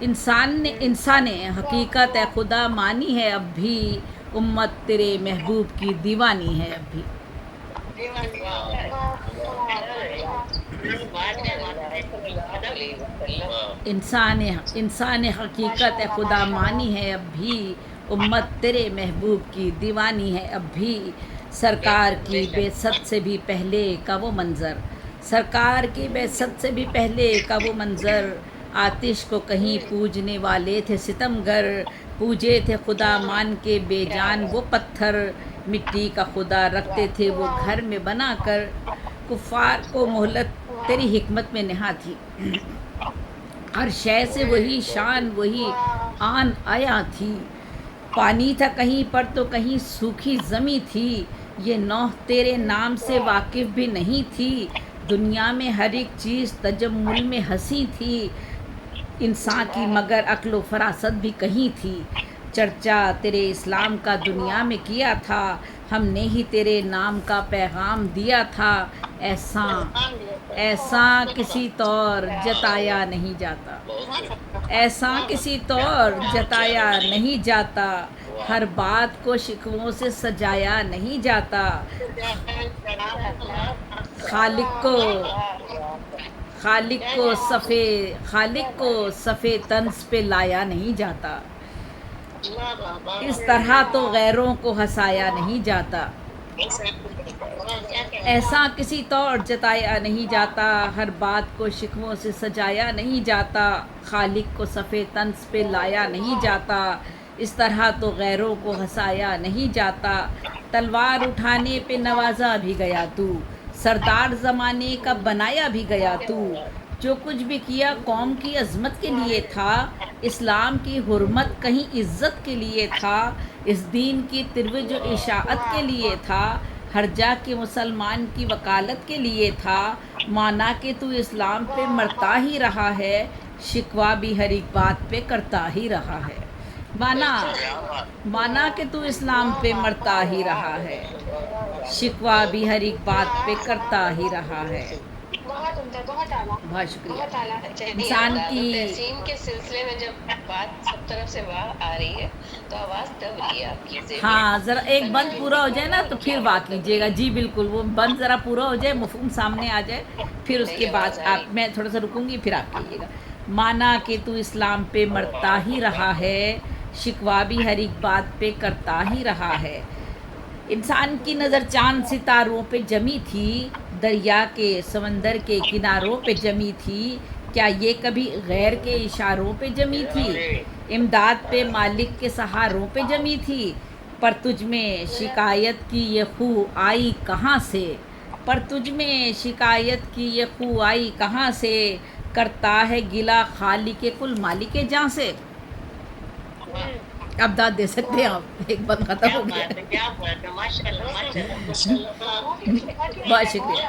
انسان حقیقت ہے خدا مانی ہے اب بھی، امت تیرے محبوب کی دیوانی ہے اب بھی۔ انسان حقیقت ہے خدا مانی ہے اب بھی، امت تیرے محبوب کی دیوانی ہے اب بھی۔ سرکار کی بعثت سے بھی پہلے کا وہ منظر، سرکار کی بعثت سے بھی پہلے کا وہ منظر، آتش کو کہیں پوجنے والے تھے ستمگر، پوجے تھے خدا مان کے بے جان وہ پتھر، مٹی کا خدا رکھتے تھے وہ گھر میں بنا کر، کفار کو مہلت تیری حکمت میں نہا تھی، ہر شے سے وہی شان وہی آن آیا تھی، پانی تھا کہیں پر تو کہیں سوکھی زمیں تھی، یہ نوح تیرے نام سے واقف بھی نہیں تھی، دنیا میں ہر ایک چیز تجمل میں ہنسی تھی، انسان کی مگر عقل و فراست بھی کہیں تھی، چرچا تیرے اسلام کا دنیا میں کیا تھا، ہم نے ہی تیرے نام کا پیغام دیا تھا، ایسا کسی طور جتایا نہیں جاتا، ایسا کسی طور جتایا نہیں جاتا، ہر بات کو شکووں سے سجایا نہیں جاتا، خالق کو صفے طنز پہ لایا نہیں جاتا، اس طرح تو غیروں کو ہنسایا نہیں جاتا، ایسا کسی طور جتایا نہیں جاتا، ہر بات کو شکووں سے سجایا نہیں جاتا، خالق کو صفے طنز پہ لایا نہیں جاتا، اس طرح تو غیروں کو ہنسایا نہیں جاتا، تلوار اٹھانے پہ نوازا بھی گیا تو، سردار زمانے کا بنایا بھی گیا تو، جو کچھ بھی کیا قوم کی عظمت کے لیے تھا، اسلام کی حرمت کہیں عزت کے لیے تھا، اس دین کی ترویج و اشاعت کے لیے تھا، ہر جا کے مسلمان کی وکالت کے لیے تھا، مانا کہ تو اسلام پہ مرتا ہی رہا ہے، شکوہ بھی ہر ایک بات پہ کرتا ہی رہا ہے، مانا کہ تو اسلام پہ مرتا ہی رہا ہے، شکوہ بھی ہر ایک بات پہ کرتا ہی رہا ہے۔ بہت شکریہ۔ انسان کی تحسین کے سلسلے میں جب بات سب طرف سے آ رہی ہے تو آواز دب رہی ہے آپ کی، ہاں ذرا ایک بند پورا ہو جائے نا تو پھر بات کیجیے گا، جی بالکل، وہ بند ذرا پورا ہو جائے، مفہوم سامنے آ جائے، پھر اس کے بعد آپ میں تھوڑا سا رکوں گی پھر آپ کہیے گا۔ مانا کہ تو اسلام پہ مرتا ہی رہا ہے، شکوہ بھی ہر ایک بات پہ کرتا ہی رہا ہے، انسان کی نظر چاند ستاروں پہ جمی تھی، دریا کے سمندر کے کناروں پہ جمی تھی، کیا یہ کبھی غیر کے اشاروں پہ جمی تھی، امداد پہ مالک کے سہاروں پہ جمی تھی، پر تجھ میں شکایت کی یہ خو آئی کہاں سے، پر تجھ میں شکایت کی یہ خو آئی کہاں سے، کرتا ہے گلہ خالق کل مالک جاں سے۔ اب داد دے سکتے ہیں آپ، ایک بند ختم ہو گیا۔ بہت شکریہ،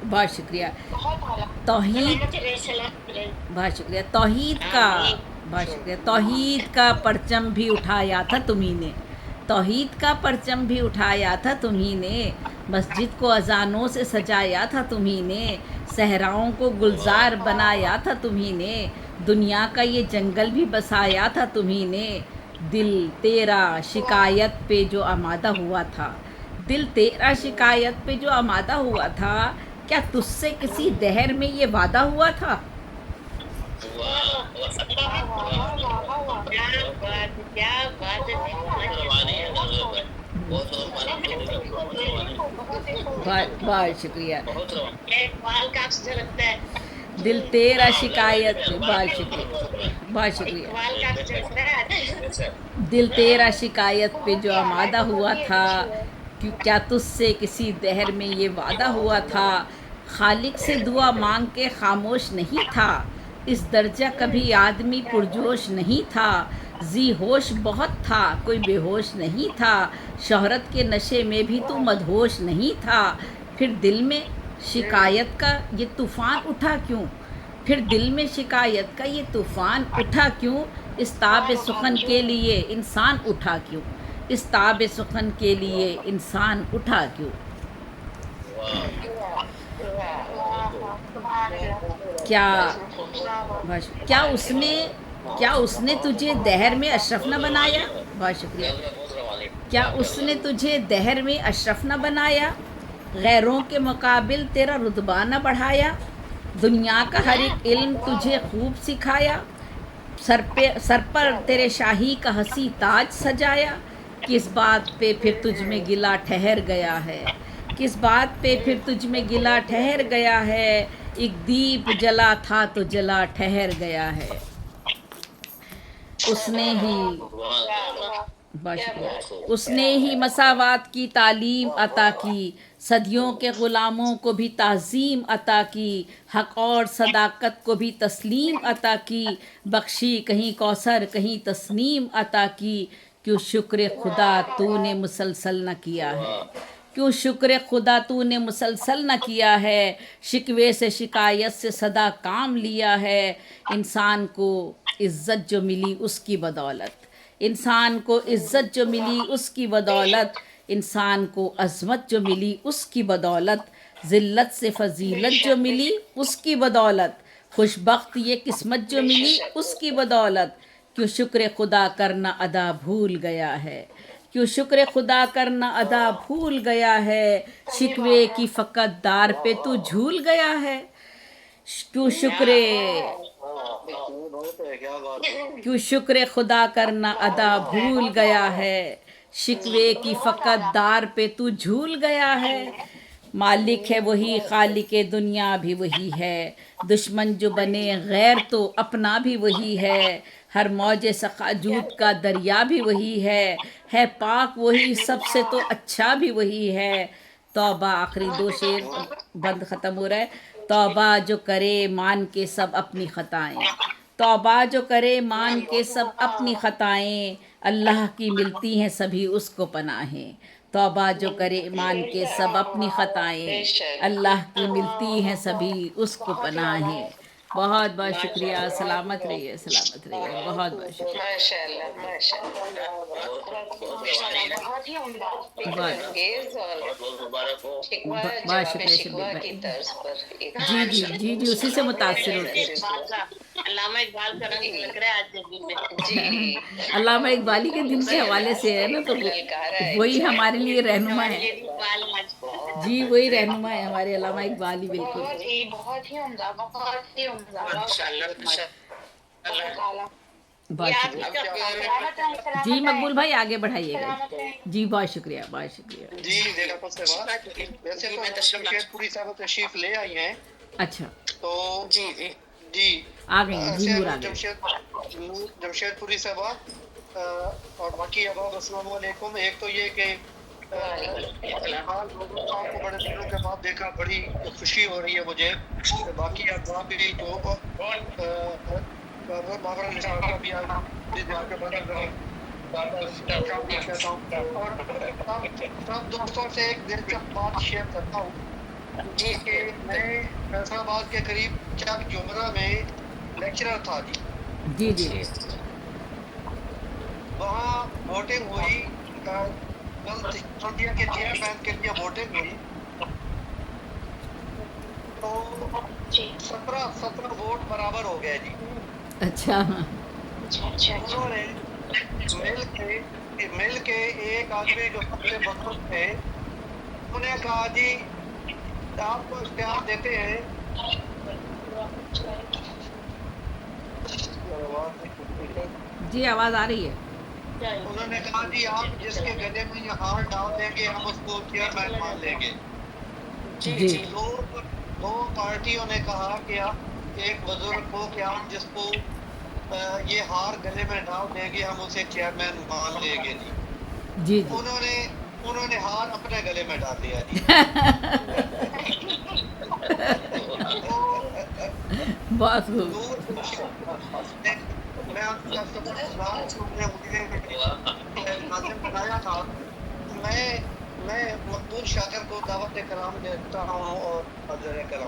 بہت شکریہ۔ توحید، بہت شکریہ، بہت شکریہ، توحید کا پرچم بھی اٹھایا تھا تمہیں نے، توحید کا پرچم بھی اٹھایا تھا تمہیں نے، مسجد کو اذانوں سے سجایا تھا تمہیں نے، صحراؤں کو گلزار بنایا تھا تمہیں نے، دنیا کا یہ جنگل بھی بسایا تھا تمہیں نے، دل تیرا شکایت پہ جو آمادہ ہوا تھا، دل تیرا شکایت پہ جو آمادہ ہوا تھا، کیا تجھ سے کسی دہر میں یہ وعدہ ہوا تھا؟ بہت شکریہ، دل تیرا شکایت پہ، بہت شکریہ، بہت شکریہ، دل تیرا شکایت پہ جو آمادہ ہوا تھا، کیا تجھ سے کسی دہر میں یہ وعدہ ہوا تھا، خالق سے دعا مانگ کے خاموش نہیں تھا، اس درجہ کبھی آدمی پرجوش نہیں تھا، ذی ہوش بہت تھا کوئی بے ہوش نہیں تھا، شہرت کے نشے میں بھی تو مدہوش نہیں تھا، پھر دل میں شکایت کا یہ طوفان اٹھا کیوں، پھر دل میں شکایت کا یہ طوفان اٹھا کیوں، اس تاب سخن کے لیے انسان اٹھا کیوں، اس تاب سخن کے لیے انسان اٹھا کیوں، کیا اس نے کیا اس نے تجھے دہر میں اشرف نہ بنایا؟ بہت شکریہ. کیا اس نے تجھے دہر میں اشرف نہ بنایا؟ غیروں کے مقابل تیرا رتبہ نہ بڑھایا؟ دنیا کا ہر ایک علم تجھے خوب سکھایا؟ سر پر تیرے شاہی کا حسی تاج سجایا؟ کس بات پہ پھر تجھ میں گلا ٹھہر گیا ہے؟ کس بات پہ پھر تجھ میں گلا ٹھہر گیا ہے؟ ایک دیپ جلا تھا تو جلا ٹھہر گیا ہے. اس نے ہی اس نے ہی مساوات کی تعلیم عطا کی، صدیوں کے غلاموں کو بھی تعظیم عطا کی، حق اور صداقت کو بھی تسلیم عطا کی، بخشی کہیں کوثر کہیں تسنیم عطا کی. کیوں شکر خدا تو نے مسلسل نہ کیا ہے؟ کیوں شکر خدا تو نے مسلسل نہ کیا ہے؟ شکوے سے شکایت سے صدا کام لیا ہے. انسان کو عزت جو ملی اس کی بدولت، انسان کو عزت جو ملی اس کی بدولت، انسان کو عظمت جو ملی اس کی بدولت، ذلت سے فضیلت جو ملی اس کی بدولت، خوش بخت یہ قسمت جو ملی اس کی بدولت. کیوں شکر خدا کرنا ادا بھول گیا ہے؟ کیوں شکر خدا کرنا ادا بھول گیا ہے؟ شکوے کی فقط دار پہ تو جھول گیا ہے. کیوں شکر خدا کرنا ادا بھول گیا ہے؟ شکوے کی فقط دار پہ تو جھول گیا ہے. مالک ہے وہی، خالق دنیا بھی وہی ہے، دشمن جو بنے غیر تو اپنا بھی وہی ہے. ہر موج سخا جود کا دریا بھی وہی ہے پاک وہی سب سے تو اچھا بھی وہی ہے. توبہ، آخری 2 شعر بند ختم ہو رہا ہے. توبہ جو کرے مان کے سب اپنی خطائیں، توبہ جو کرے مان کے سب اپنی خطائیں، اللہ کی ملتی ہیں سبھی اس کو پناہیں. توبہ جو کرے مان کے سب اپنی خطائیں، اللہ کی ملتی ہیں سبھی اس کو پناہیں. بہت بہت شکریہ. سلامت رہیے، سلامت رہیے. بہت بہت شکریہ. ماشاء اللہ ماشاء اللہ، بہت ہی عمدہ انگیز اور شکوہ بہت جواب شکریہ شکوہ شبیر کی بھائی. طرز پر ایک جی جی جی جی اسی سے متاثر ہوتے ہیں. علامہ اقبال کا رنگ لگ رہا ہے آج دن میں. جی علامہ اقبالی کے دن کے حوالے سے ہے نا، تو وہی ہمارے لیے رہنما ہے. جی وہی رہنما ہے ہمارے علامہ اقبال ہی. بالکل بہت ہی عمدہ، بہت ہی عمدہ. ماشاء اللہ. بہت شکریہ. جی مقبول بھائی آگے بڑھائیے گا. جی بہت شکریہ، بہت شکریہ. جی ویسے تو شیخ پوری صاحب تشریف لے آئی ہیں. اچھا تو جی جی جی آ گئی ہیں. جی نور آ گئی. جمشید پوری صاحبہ اور باقی احباب السلام علیکم. ایک تو یہ کہ آپ کو بڑے دنوں کے بعد دیکھا، بڑی خوشی ہو رہی ہے مجھے. باقی احباب بھی تو بابر نثار کا بھی اور سب دوستوں سے ایک دلچسپ بات شیئر کرتا ہوں جی کہ میں فیصل آباد کے قریب چک جمرہ میں لیکچرر تھا. جی جی وہاں ووٹنگ ہوئی، سندھیا کے چیئرمین کے لیے ووٹنگ ہوئی تو 17 ووٹ برابر ہو گئے جی. اچھا انہوں نے مل کے ایک آدمی جو سب سے بزرگ تھے، انہوں نے کہا جی آپ کو اختیار دیتے ہیں. جی آواز آ رہی ہے. انہوں نے کہا جی آپ جس کے گلے میں یہ ہار ڈال دیں گے ہم اس کو چیئرمین مان لیں گے. جی دو پارٹیوں نے کہا کہ آپ ایک بزرگ کو کہ آپ جس کو یہ ہار گلے میں ڈال دیں گے ہم اسے چیئرمین مان لیں گے. جی جی انہوں نے ہار اپنے گلے میں ڈال دیا جی. بہت خوب. میں آپ کا ناظم بنایا تھا. میں مقبول شاکر کو دعوت کرام دیتا ہوں اور حضرت کرام.